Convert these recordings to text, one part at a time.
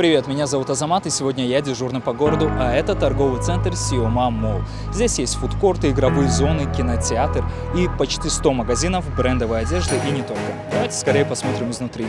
привет, меня зовут Азамат, и сегодня я дежурный по городу, а это торговый центр Сиома Молл. Здесь есть фудкорты, игровые зоны, кинотеатр и почти 100 магазинов брендовой одежды и не только. Давайте скорее посмотрим изнутри.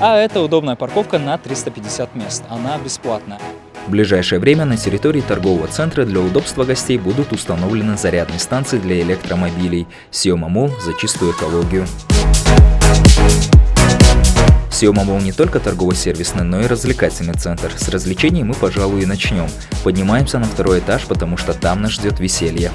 А это удобная парковка на 350 мест. Она бесплатная. В ближайшее время на территории торгового центра для удобства гостей будут установлены зарядные станции для электромобилей. Сиома Молл за чистую экологию. Сиома Молл не только торгово-сервисный, но и развлекательный центр. С развлечений мы, пожалуй, и начнем. Поднимаемся на второй этаж, потому что там нас ждет веселье.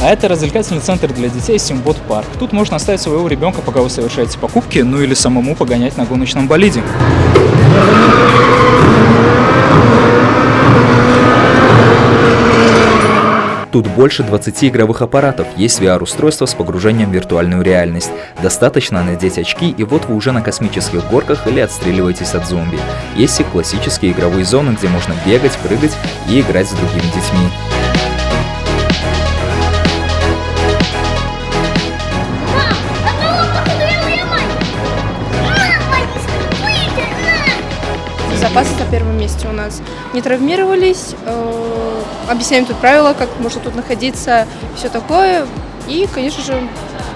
А это развлекательный центр для детей Симбот Парк. Тут можно оставить своего ребенка, пока вы совершаете покупки, ну или самому погонять на гоночном болиде. Тут больше 20 игровых аппаратов, есть VR-устройство с погружением в виртуальную реальность. Достаточно надеть очки, и вот вы уже на космических горках или отстреливаетесь от зомби. Есть и классические игровые зоны, где можно бегать, прыгать и играть с другими детьми. Безопасность на первом месте у нас. Не травмировались, объясняем тут правила, как можно тут находиться, все такое. И, конечно же,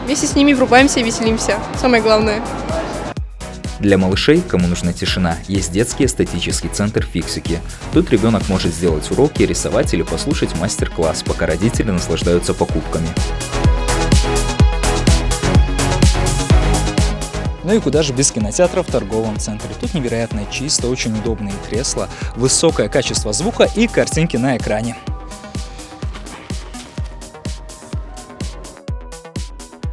вместе с ними врубаемся и веселимся. Самое главное. Для малышей, кому нужна тишина, есть детский эстетический центр «Фиксики». Тут ребенок может сделать уроки, рисовать или послушать мастер-класс, пока родители наслаждаются покупками. Ну и куда же без кинотеатра в торговом центре. Тут невероятно чисто, очень удобные кресла, высокое качество звука и картинки на экране.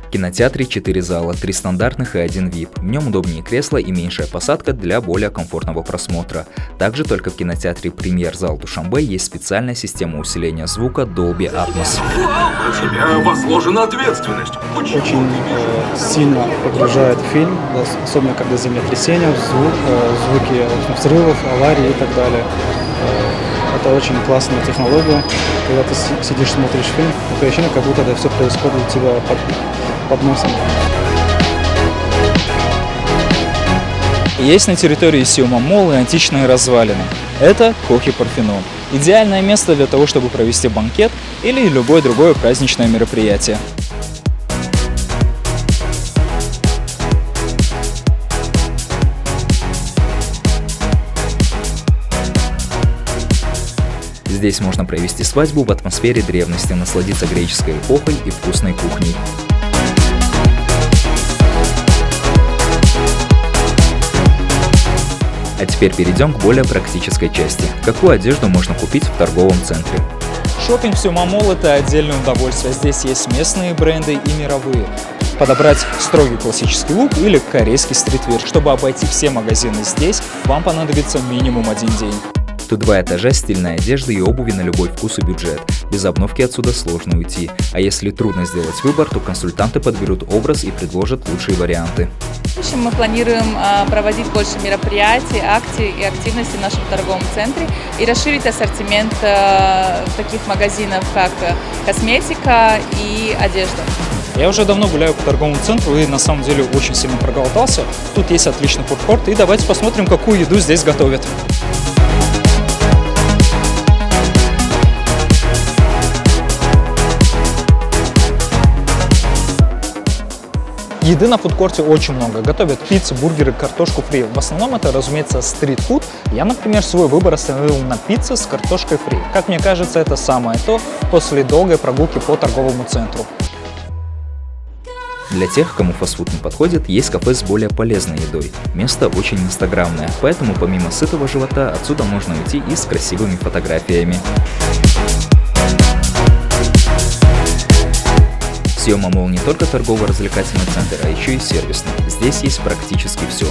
В кинотеатре 4 зала, 3 стандартных и 1 VIP. В нем удобнее кресла и меньшая посадка для более комфортного просмотра. Также только в кинотеатре «Премьер-зал Душанбе» есть специальная система усиления звука Dolby Atmos. На тебя возложена ответственность. Очень сильно погружает в фильм, особенно когда землетрясения, звуки взрывов, аварий и так далее. Это очень классная технология. Когда ты сидишь, смотришь фильм, такое ощущение, как будто это все происходит у тебя под носом. Есть на территории Сиома Молл и античные развалины. Это Кохи Парфенон. Идеальное место для того, чтобы провести банкет или любое другое праздничное мероприятие. Здесь можно провести свадьбу в атмосфере древности, насладиться греческой эпохой и вкусной кухней. А теперь перейдем к более практической части. Какую одежду можно купить в торговом центре? Шоппинг в Сиома Молл – это отдельное удовольствие. Здесь есть местные бренды и мировые. Подобрать строгий классический лук или корейский стритвир. Чтобы обойти все магазины здесь, вам понадобится минимум 1 день. Тут 2 этажа стильной одежды и обуви на любой вкус и бюджет. Без обновки отсюда сложно уйти. А если трудно сделать выбор, то консультанты подберут образ и предложат лучшие варианты. В будущем мы планируем проводить больше мероприятий, акций и активностей в нашем торговом центре и расширить ассортимент таких магазинов, как косметика и одежда. Я уже давно гуляю по торговому центру и на самом деле очень сильно проголодался. Тут есть отличный фудкорт, и давайте посмотрим, какую еду здесь готовят. Еды на фудкорте очень много. Готовят пиццу, бургеры, картошку фри. В основном это, разумеется, стрит-фуд. Я, например, свой выбор остановил на пицце с картошкой фри. Как мне кажется, это самое то после долгой прогулки по торговому центру. Для тех, кому фастфуд не подходит, есть кафе с более полезной едой. Место очень инстаграмное, поэтому помимо сытого живота отсюда можно уйти и с красивыми фотографиями. Сиома Молл не только торгово-развлекательный центр, а еще и сервисный. Здесь есть практически все.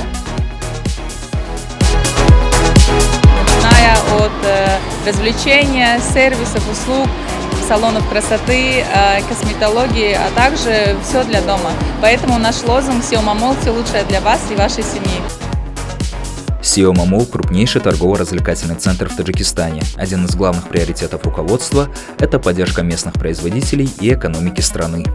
Начиная от развлечения, сервисов, услуг, салонов красоты, косметологии, а также все для дома. Поэтому наш лозунг «Сиома Молл» – все лучшее для вас и вашей семьи. Сиома Молл – крупнейший торгово-развлекательный центр в Таджикистане. Один из главных приоритетов руководства – это поддержка местных производителей и экономики страны.